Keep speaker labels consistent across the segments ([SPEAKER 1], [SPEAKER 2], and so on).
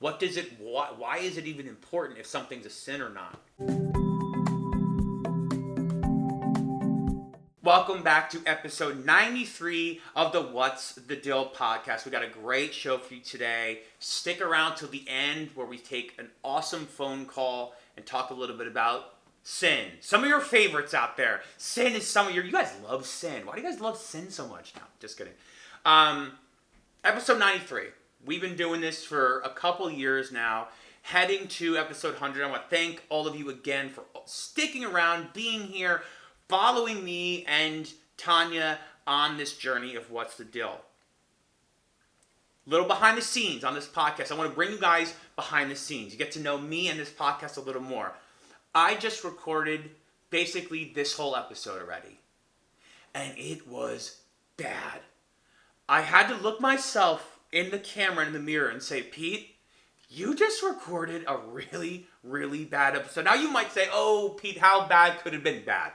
[SPEAKER 1] Why is it even important if something's a sin or not? Welcome back to episode 93 of the What's the Dill podcast. We got a great show for you today. Stick around till the end where we take an awesome phone call and talk a little bit about sin. Some of your favorites out there. Sin is you guys love sin. Why do you guys love sin so much? No, just kidding. Episode 93. We've been doing this for a couple years now. Heading to episode 100. I want to thank all of you again for sticking around, being here, following me and Tanya on this journey of What's the Dill. Little behind the scenes on this podcast. I want to bring you guys behind the scenes. You get to know me and this podcast a little more. I just recorded basically this whole episode already. And it was bad. I had to look myself in the camera and in the mirror and say, Pete, you just recorded a really, really bad episode. Now you might say, oh, Pete, how bad could it have been bad?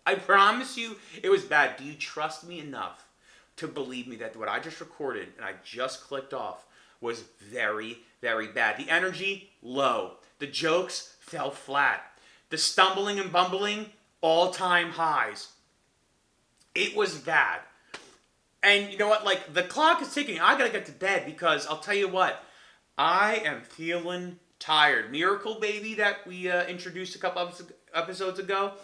[SPEAKER 1] I promise you it was bad. Do you trust me enough to believe me that what I just recorded and I just clicked off was very, very bad? The energy, low. The jokes fell flat. The stumbling and bumbling, all-time highs. It was bad. And you know what? Like, the clock is ticking. I gotta get to bed because I'll tell you what. I am feeling tired. Miracle Baby that we introduced a couple episodes ago,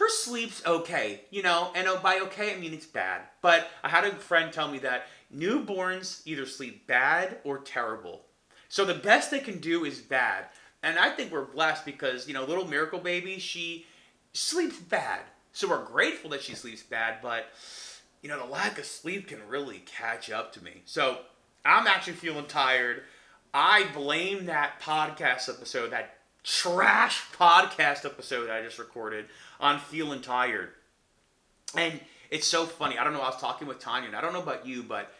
[SPEAKER 1] her sleep's okay, and by okay, I mean it's bad. But I had a friend tell me that newborns either sleep bad or terrible. So the best they can do is bad. And I think we're blessed because, little Miracle Baby, she sleeps bad. So we're grateful that she sleeps bad, but, the lack of sleep can really catch up to me. So I'm actually feeling tired. I blame that podcast episode, that trash podcast episode I just recorded on feeling tired. And it's so funny. I don't know, I was talking with Tanya, and I don't know about you, but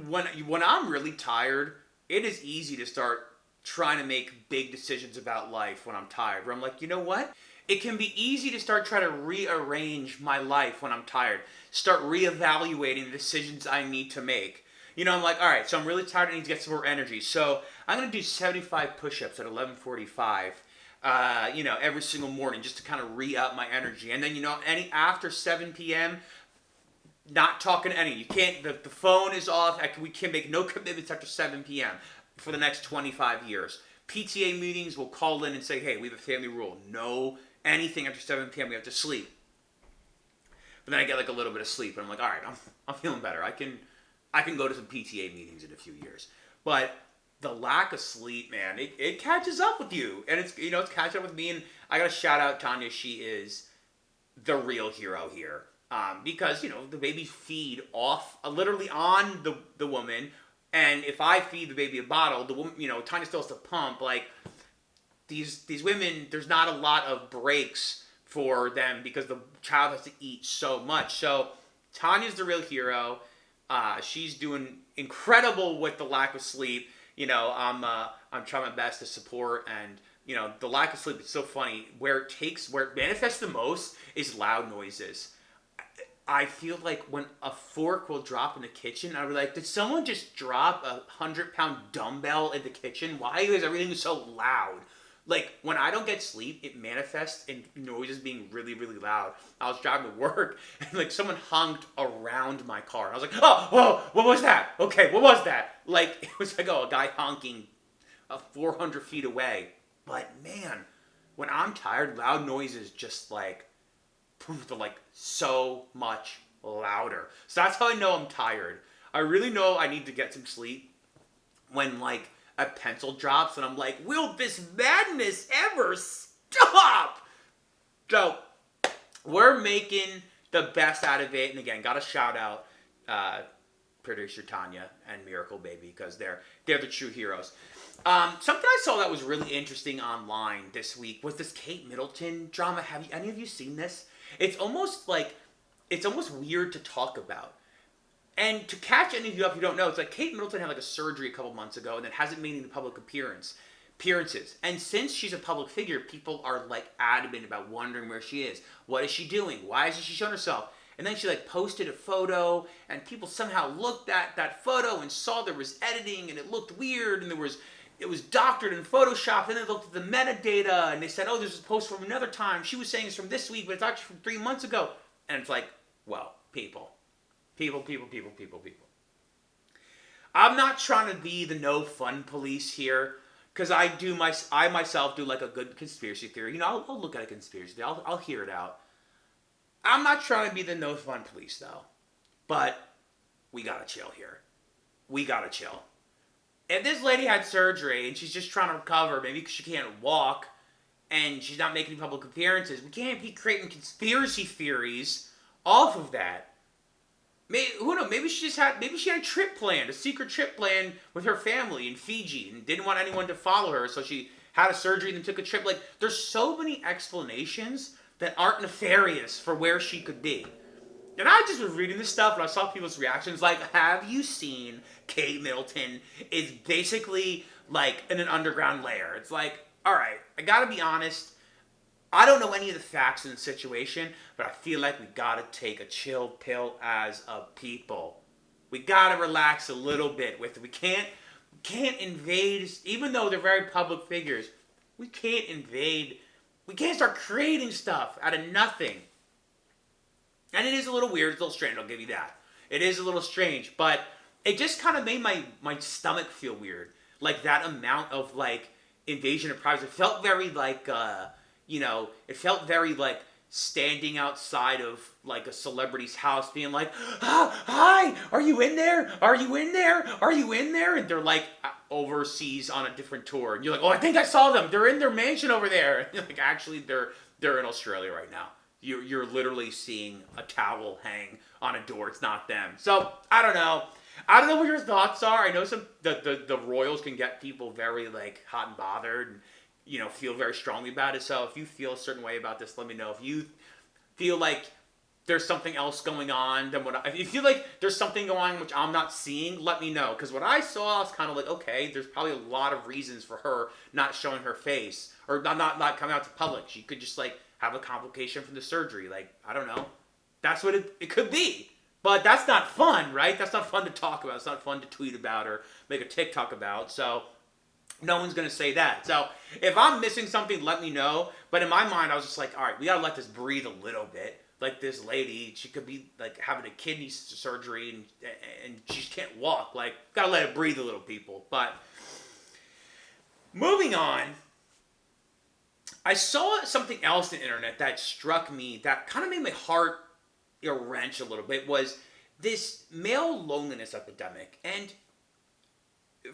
[SPEAKER 1] when I'm really tired, it is easy to start trying to make big decisions about life when I'm tired. Where I'm like, you know what? It can be easy to start trying to rearrange my life when I'm tired. Start reevaluating the decisions I need to make. I'm like, all right, so I'm really tired. I need to get some more energy. So I'm going to do 75 push-ups at 11:45, every single morning just to kind of re-up my energy. And then, after 7 p.m., not talking to any. You can't, the phone is off. We can make no commitments after 7 p.m. for the next 25 years. PTA meetings will call in and say, hey, we have a family rule. No anything after 7 p.m. We have to sleep. But then I get like a little bit of sleep, and I'm like, all right, I'm feeling better. I can go to some PTA meetings in a few years. But the lack of sleep, man, it catches up with you. And it's catching up with me. And I got to shout out Tanya. She is the real hero here. Because, the babies feed off, literally on the woman. And if I feed the baby a bottle, the woman, Tanya still has to pump. Like, these women, there's not a lot of breaks for them because the child has to eat so much. So Tanya's the real hero. She's doing incredible with the lack of sleep. I'm trying my best to support, and the lack of sleep is so funny. Where it manifests the most is loud noises. I feel like when a fork will drop in the kitchen, I'll be like, did someone just drop a 100-pound dumbbell in the kitchen? Why is everything so loud? Like, when I don't get sleep, it manifests in noises being really, really loud. I was driving to work, and, someone honked around my car. And I was like, oh, whoa, what was that? Okay, what was that? It was like, a guy honking 400 feet away. But, man, when I'm tired, loud noises just, they're, so much louder. So that's how I know I'm tired. I really know I need to get some sleep when, a pencil drops, and I'm like, will this madness ever stop? So, we're making the best out of it. And again, got to shout out producer Tanya and Miracle Baby, because they're the true heroes. Something I saw that was really interesting online this week was this Kate Middleton drama. Have any of you seen this? It's almost weird to talk about. And to catch any of you up who don't know, it's like Kate Middleton had a surgery a couple months ago and then hasn't made any public appearances. And since she's a public figure, people are adamant about wondering where she is. What is she doing? Why isn't she showing herself? And then she like posted a photo, and people somehow looked at that photo and saw there was editing, and it looked weird, and it was doctored and photoshopped, and then they looked at the metadata, and they said, oh, there's a post from another time. She was saying it's from this week, but it's actually from 3 months ago. And it's like, well, people. I'm not trying to be the no fun police here, because I myself do like a good conspiracy theory. I'll look at a conspiracy theory. I'll hear it out. I'm not trying to be the no fun police though, but we gotta chill here. We gotta chill. If this lady had surgery and she's just trying to recover, maybe because she can't walk and she's not making public appearances, we can't be creating conspiracy theories off of that. Who knows? Maybe she had a trip planned, a secret trip planned with her family in Fiji, and didn't want anyone to follow her, so she had a surgery and then took a trip. Like, there's so many explanations that aren't nefarious for where she could be. And I just was reading this stuff, and I saw people's reactions like, have you seen Kate Middleton is basically like in an underground lair? It's like, all right, I gotta be honest. I don't know any of the facts in the situation, but I feel like we gotta take a chill pill as a people. We gotta relax a little bit with it. We can't invade, even though they're very public figures. We can't invade. We can't start creating stuff out of nothing. And it is a little weird, it's a little strange, I'll give you that. It is a little strange, but it just kind of made my stomach feel weird. Like, that amount of, like, invasion of privacy. It felt very, like, it felt very, like, standing outside of, like, a celebrity's house being like, hi, are you in there? Are you in there? Are you in there? And they're, like, overseas on a different tour. And you're like, oh, I think I saw them. They're in their mansion over there. And you're like, actually, they're in Australia right now. You're literally seeing a towel hang on a door. It's not them. So, I don't know. I don't know what your thoughts are. I know the royals can get people very, like, hot and bothered and, feel very strongly about it. So if you feel a certain way about this, let me know. If you feel like there's something else going on than if you feel like there's something going on which I'm not seeing, let me know. Because what I saw, I was kind of like, okay, there's probably a lot of reasons for her not showing her face or not coming out to public. She could just, like, have a complication from the surgery. Like, I don't know. That's what it could be. But that's not fun, right? That's not fun to talk about. It's not fun to tweet about or make a TikTok about. So no one's going to say that. So if I'm missing something, let me know. But in my mind, I was just like, all right, we got to let this breathe a little bit. Like, this lady, she could be, like, having a kidney surgery and she can't walk. Like, got to let it breathe a little, people. But moving on, I saw something else on the internet that struck me that kind of made my heart wrench a little bit, was this male loneliness epidemic. And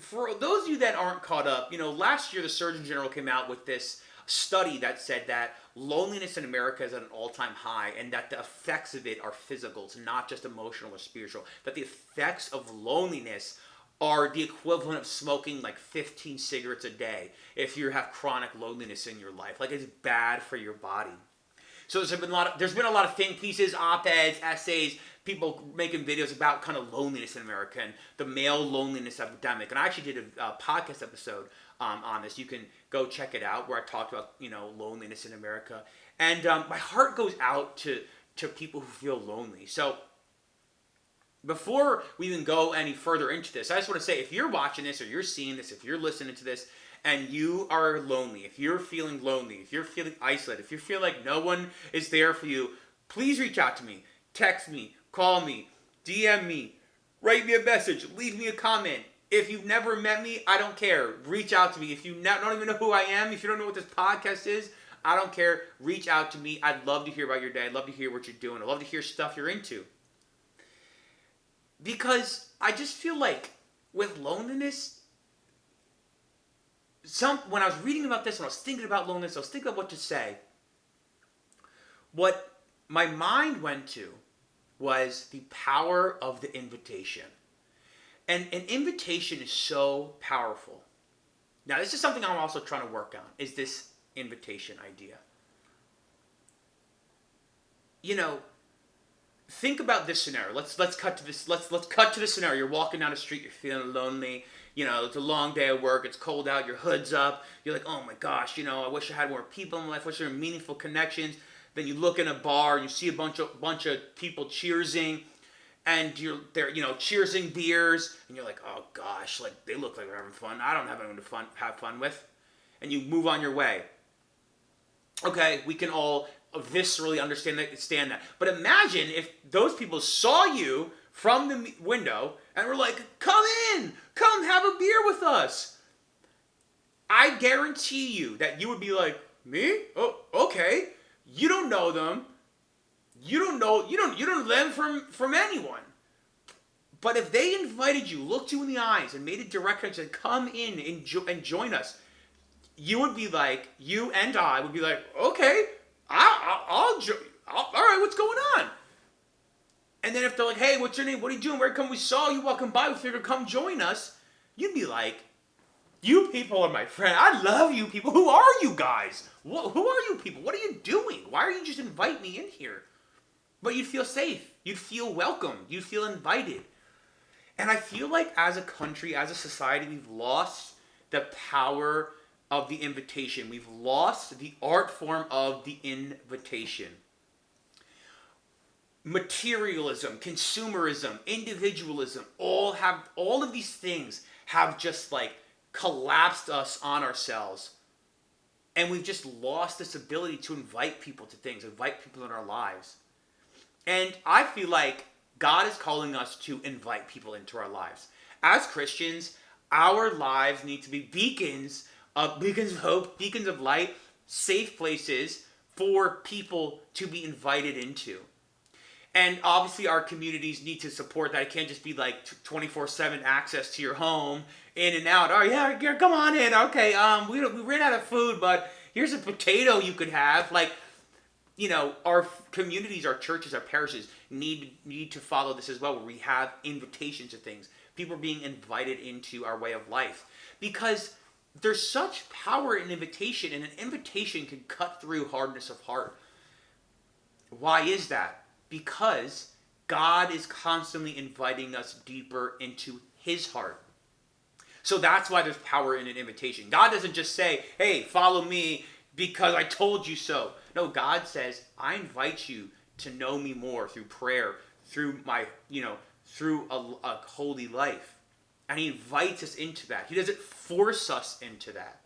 [SPEAKER 1] for those of you that aren't caught up, last year the Surgeon General came out with this study that said that loneliness in America is at an all-time high, and that the effects of it are physical. It's not just emotional or spiritual. That the effects of loneliness are the equivalent of smoking like 15 cigarettes a day if you have chronic loneliness in your life. Like, it's bad for your body. So there's been a lot of think pieces, op-eds, essays, people making videos about kind of loneliness in America and the male loneliness epidemic. And I actually did a podcast episode on this. You can go check it out, where I talked about loneliness in America. And my heart goes out to people who feel lonely. So before we even go any further into this, I just want to say, if you're watching this or you're seeing this, if you're listening to this, and you are lonely, if you're feeling lonely, if you're feeling isolated, if you feel like no one is there for you, please reach out to me. Text me, call me, DM me, write me a message, leave me a comment. If you've never met me, I don't care. Reach out to me. If you don't even know who I am, if you don't know what this podcast is, I don't care. Reach out to me. I'd love to hear about your day. I'd love to hear what you're doing. I'd love to hear stuff you're into. Because I just feel like with loneliness, when I was reading about this, when I was thinking about loneliness, I was thinking about what to say. What my mind went to was the power of the invitation. And an invitation is so powerful. Now, this is something I'm also trying to work on, is this invitation idea. Think about this scenario. Let's cut to this. Let's cut to the scenario. You're walking down the street. You're feeling lonely. It's a long day at work. It's cold out. Your hood's up. You're like, oh my gosh. I wish I had more people in my life. I wish there were meaningful connections. Then you look in a bar and you see a bunch of people cheersing, and they're cheersing beers, and you're like, oh gosh, like they look like they're having fun. I don't have anyone to have fun with, and you move on your way. Okay, we can all viscerally understand that. But imagine if those people saw you from the window and were like, come in, come have a beer with us. I guarantee you that you would be like, me? Oh, okay. You don't know them. You don't know them from anyone. But if they invited you, looked you in the eyes, and made a direct connection, said, come in and join us, you would be like, you and I would be like, okay, I'll join. All right, what's going on? And then if they're like, hey, what's your name? What are you doing? Where come we saw you walking by? We figured come join us. You'd be like, you people are my friend. I love you people. Who are you guys? Who are you people? What are you doing? Why are you just invite me in here? But you'd feel safe. You'd feel welcome. You'd feel invited. And I feel like as a country, as a society, we've lost the power of the invitation. We've lost the art form of the invitation. Materialism, consumerism, individualism, all of these things have just like collapsed us on ourselves. And we've just lost this ability to invite people to things, invite people in our lives. And I feel like God is calling us to invite people into our lives. As Christians, our lives need to be beacons of hope, beacons of light, safe places for people to be invited into. And obviously our communities need to support that. It can't just be like 24/7 access to your home, in and out. Oh yeah, come on in. Okay, we ran out of food, but here's a potato you could have. Like, our communities, our churches, our parishes need to follow this as well, where we have invitations to things. People are being invited into our way of life. Because there's such power in invitation, and an invitation can cut through hardness of heart. Why is that? Because God is constantly inviting us deeper into his heart. So that's why there's power in an invitation. God doesn't just say, hey, follow me because I told you so. No, God says, I invite you to know me more through prayer, through through a holy life. And he invites us into that. He doesn't force us into that.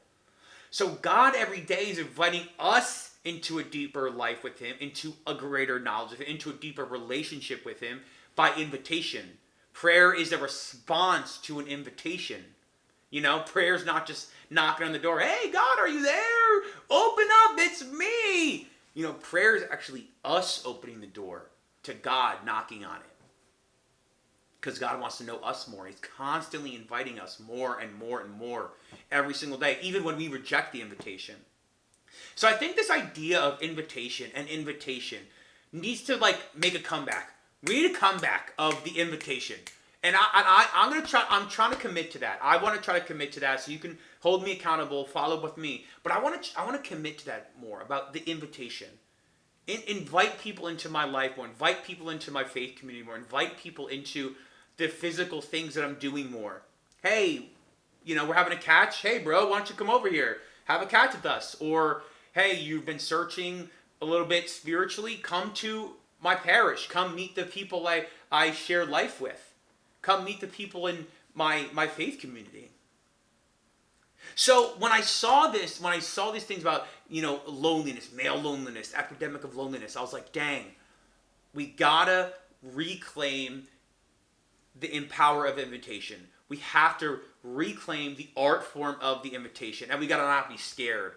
[SPEAKER 1] So God every day is inviting us into a deeper life with him, into a greater knowledge of him, into a deeper relationship with him by invitation. Prayer is a response to an invitation. Prayer is not just knocking on the door. Hey, God, are you there? Open up, it's me. Prayer is actually us opening the door to God, knocking on it. Because God wants to know us more. He's constantly inviting us more and more and more every single day, even when we reject the invitation. So I think this idea of invitation needs to make a comeback. We need a comeback of the invitation. And I'm trying to commit to that. I want to try to commit to that, so you can hold me accountable, follow up with me. But I want to commit to that more, about the invitation. Invite people into my life more. Invite people into my faith community more. Invite people into the physical things that I'm doing more. Hey, we're having a catch. Hey, bro, why don't you come over here? Have a catch with us. Or, hey, you've been searching a little bit spiritually. Come to my parish. Come meet the people I share life with. Come meet the people in my faith community. So when I saw these things about, loneliness, male loneliness, epidemic of loneliness, I was like, dang, we gotta reclaim the power of invitation. We have to reclaim the art form of the invitation, and we gotta not be scared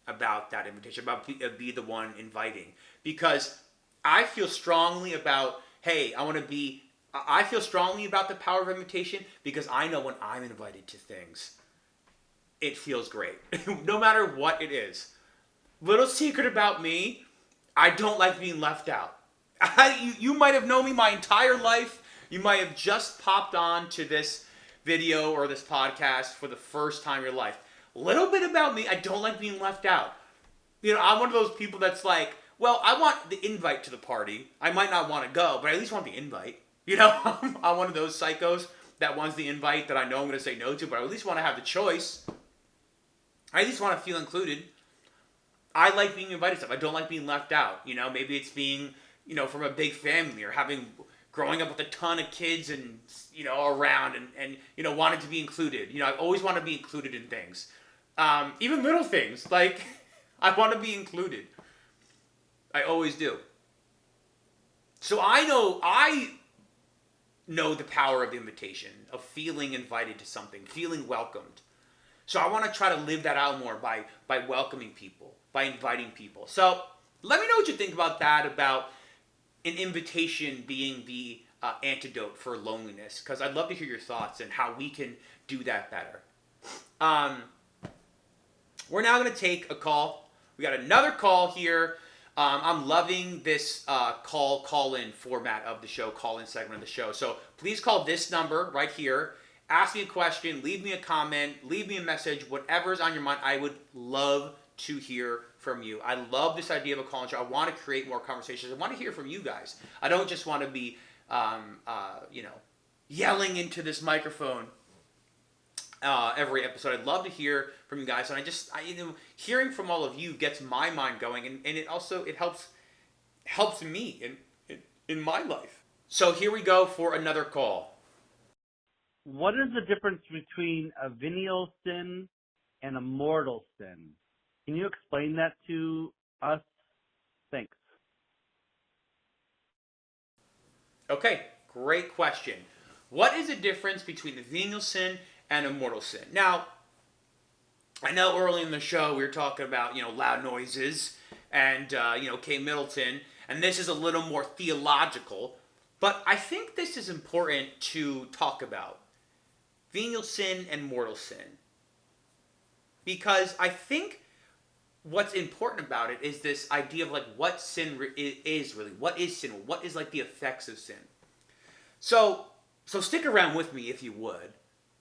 [SPEAKER 1] about that invitation, about be the one inviting. Because I feel strongly about, I feel strongly about the power of invitation, because I know when I'm invited to things, it feels great. No matter what it is. Little secret about me, I don't like being left out. You might have known me my entire life. You might have just popped on to this video or this podcast for the first time in your life. Little bit about me, I don't like being left out. I'm one of those people that's like, well, I want the invite to the party. I might not want to go, but I at least want the invite. I'm one of those psychos that wants the invite that I know I'm going to say no to, but I at least want to have the choice. I at least want to feel included. I like being invited to stuff. I don't like being left out. Maybe it's being, from a big family or growing up with a ton of kids and, around and wanting to be included. I always want to be included in things. Even little things. Like, I want to be included. I always do. So I know the power of invitation, of feeling invited to something, feeling welcomed. So I want to try to live that out more by welcoming people, by inviting people. So let me know what you think about that, about an invitation being the antidote for loneliness, because I'd love to hear your thoughts and how we can do that better. We're now going to take a call. We got another call here. I'm loving this call-in format of the show, call-in segment of the show. So please call this number right here. Ask me a question, leave me a comment, leave me a message, whatever's on your mind. I would love to hear from you. I love this idea of a call-in show. I want to create more conversations. I want to hear from you guys. I don't just want to be, yelling into this microphone every episode. I'd love to hear from you guys, and hearing from all of you gets my mind going, and it helps me in my life. So here we go for another call.
[SPEAKER 2] What is the difference between a venial sin and a mortal sin? Can you explain that to us? Thanks.
[SPEAKER 1] Okay, great question. What is the difference between a venial sin and a mortal sin? Now, I know early in the show we were talking about, loud noises and, Kate Middleton, and this is a little more theological, but I think this is important to talk about. Venial sin and mortal sin. Because I think what's important about it is this idea of what sin is really. What is sin? What is the effects of sin? So stick around with me if you would.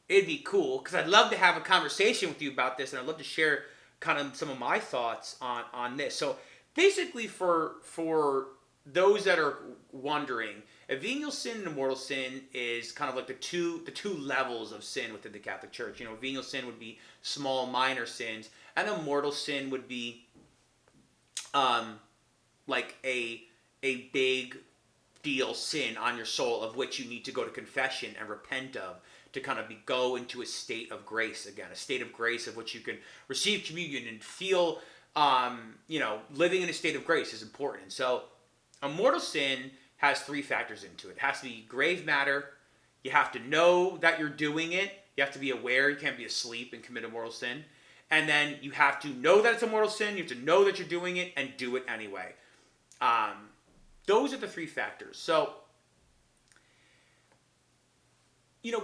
[SPEAKER 1] It'd be cool because I'd love to have a conversation with you about this, and I'd love to share kind of some of my thoughts on this. So basically, for those that are wondering, a venial sin and a mortal sin is kind of like the two levels of sin within the Catholic Church. Venial sin would be small, minor sins, and a mortal sin would be like a big deal sin on your soul, of which you need to go to confession and repent of, to kind of go into a state of grace again, a state of grace of which you can receive communion and feel, living in a state of grace is important. So a mortal sin has three factors into it. It has to be grave matter. You have to know that you're doing it. You have to be aware. You can't be asleep and commit a mortal sin. And then you have to know that it's a mortal sin. You have to know that you're doing it and do it anyway. Those are the three factors. So,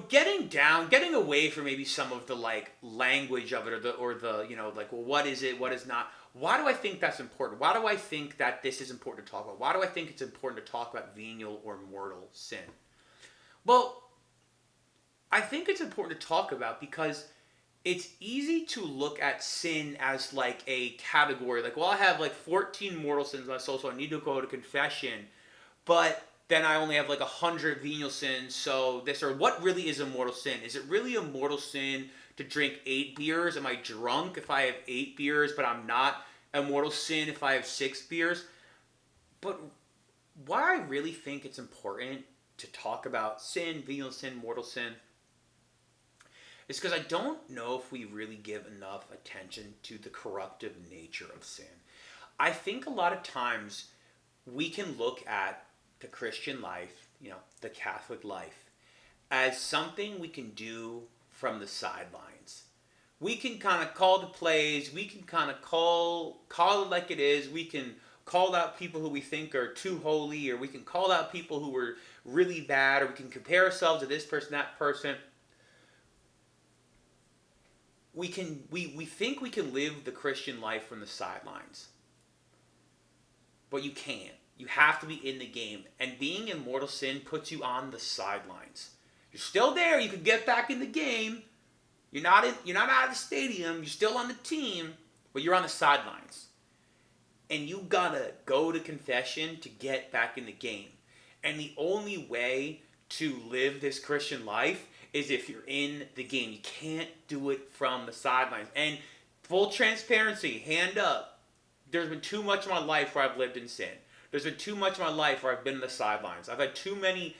[SPEAKER 1] getting away from maybe some of the language of it or the well, what is it, what is not. Why do I think that's important? Why do I think that this is important to talk about? Why do I think it's important to talk about venial or mortal sin? Well, I think it's important to talk about because it's easy to look at sin as a category. I have 14 mortal sins on my soul, so I need to go to confession. But then I only have 100 venial sins, so this, or what really is a mortal sin? Is it really a mortal sin to drink 8 beers? Am I drunk if I have 8 beers, but I'm not? A mortal sin if I have 6 beers? But why I really think it's important to talk about sin, venial sin, mortal sin, is because I don't know if we really give enough attention to the corruptive nature of sin. I think a lot of times we can look at the Christian life, the Catholic life, as something we can do from the sidelines. We can kind of call the plays, we can kind of call it like it is, we can call out people who we think are too holy, or we can call out people who were really bad, or we can compare ourselves to this person, that person. We think we can live the Christian life from the sidelines. But you can't. You have to be in the game. And being in mortal sin puts you on the sidelines. You're still there. You can get back in the game. You're not out of the stadium. You're still on the team, but you're on the sidelines. And you gotta go to confession to get back in the game. And the only way to live this Christian life is if you're in the game. You can't do it from the sidelines. And full transparency, hand up. there's been too much of my life where I've lived in sin. There's been too much of my life where I've been on the sidelines. I've had too many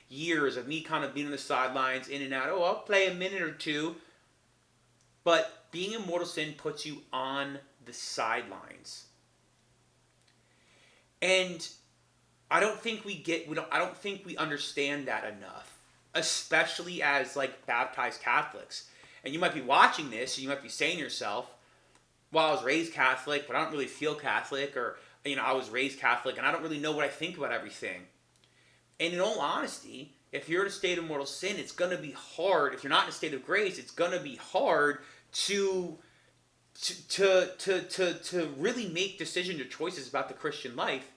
[SPEAKER 1] years of me kind of being on the sidelines, in and out. Oh, I'll play a minute or two. But being in mortal sin puts you on the sidelines. And I don't think I don't think we understand that enough, especially as like baptized Catholics. And you might be watching this, and you might be saying to yourself, well, I was raised Catholic, but I don't really feel Catholic, or, I was raised Catholic, and I don't really know what I think about everything. And in all honesty, if you're in a state of mortal sin, it's going to be hard. If you're not in a state of grace, it's going to be hard to really make decisions or choices about the Christian life,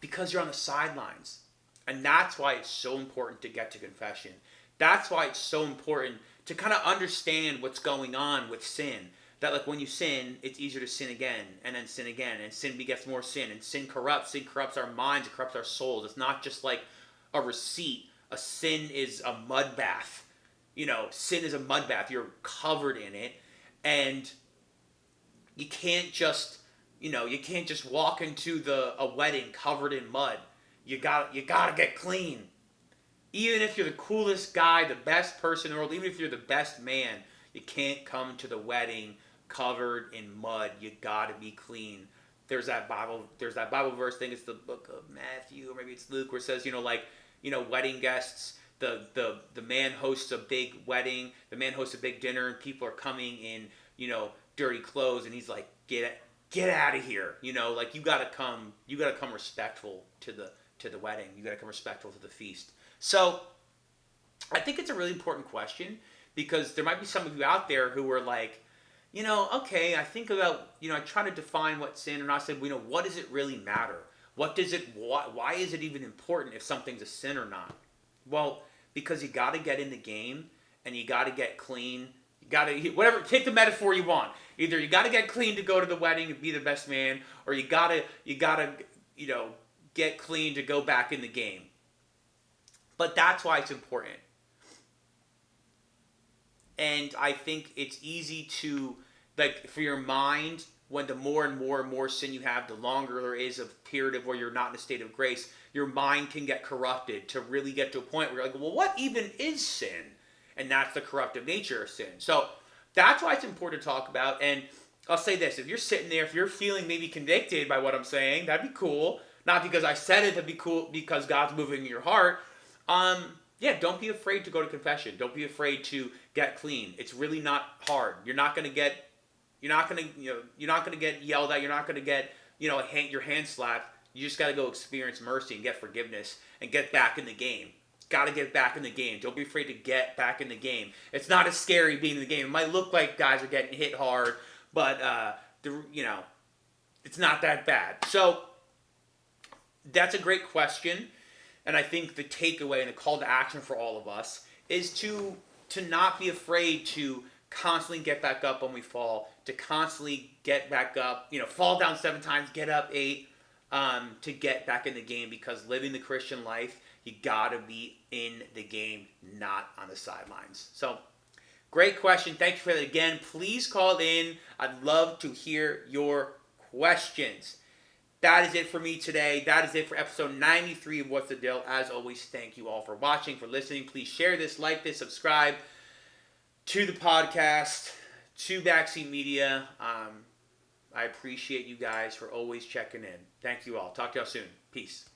[SPEAKER 1] because you're on the sidelines. And that's why it's so important to get to confession. That's why it's so important to kind of understand what's going on with sin. That like when you sin, it's easier to sin again, and then sin again, and sin begets more sin, and sin corrupts our minds, it corrupts our souls. It's not just like a receipt. A sin is a mud bath. Sin is a mud bath. You're covered in it, and you can't just walk into a wedding covered in mud. You gotta get clean. Even if you're the coolest guy, the best person in the world, even if you're the best man, you can't come to the wedding covered in mud. You gotta be clean. There's that Bible verse. I think it's the book of Matthew, or maybe it's Luke, where it says, wedding guests, the man hosts a big wedding, the man hosts a big dinner, and people are coming in, dirty clothes, and he's like, get out of here. You gotta come respectful to the wedding. You gotta come respectful to the feast. So I think it's a really important question, because there might be some of you out there who are like, okay, I think about, I try to define what sin, and I said, what does it really matter? Why is it even important if something's a sin or not? Well, because you got to get in the game, and you got to get clean. You got to, whatever, take the metaphor you want. Either you got to get clean to go to the wedding and be the best man, or you got to, get clean to go back in the game. But that's why it's important. And I think it's easy to, like, for your mind, when the more and more sin you have, the longer there is a period of where you're not in a state of grace, your mind can get corrupted to really get to a point where you're like, well, what even is sin? And that's the corruptive nature of sin. So that's why it's important to talk about. And I'll say this, if you're sitting there, if you're feeling maybe convicted by what I'm saying, that'd be cool. Not because I said it, that'd be cool because God's moving in your heart. Don't be afraid to go to confession. Don't be afraid to get clean. It's really not hard. You're not going to get yelled at. You're not going to get, your hand slapped. You just got to go experience mercy and get forgiveness and get back in the game. Got to get back in the game. Don't be afraid to get back in the game. It's not as scary being in the game. It might look like guys are getting hit hard, but it's not that bad. So that's a great question. And I think the takeaway and the call to action for all of us is to not be afraid to constantly get back up when we fall, to constantly get back up, fall down 7 times, get up 8, to get back in the game, because living the Christian life, you gotta be in the game, not on the sidelines. So, great question. Thank you for that again. Please call in. I'd love to hear your questions. That is it for me today. That is it for episode 93 of What's the Dill. As always, thank you all for watching, for listening. Please share this, like this, subscribe to the podcast, to BackSeat Media. I appreciate you guys for always checking in. Thank you all. Talk to y'all soon. Peace. Bye.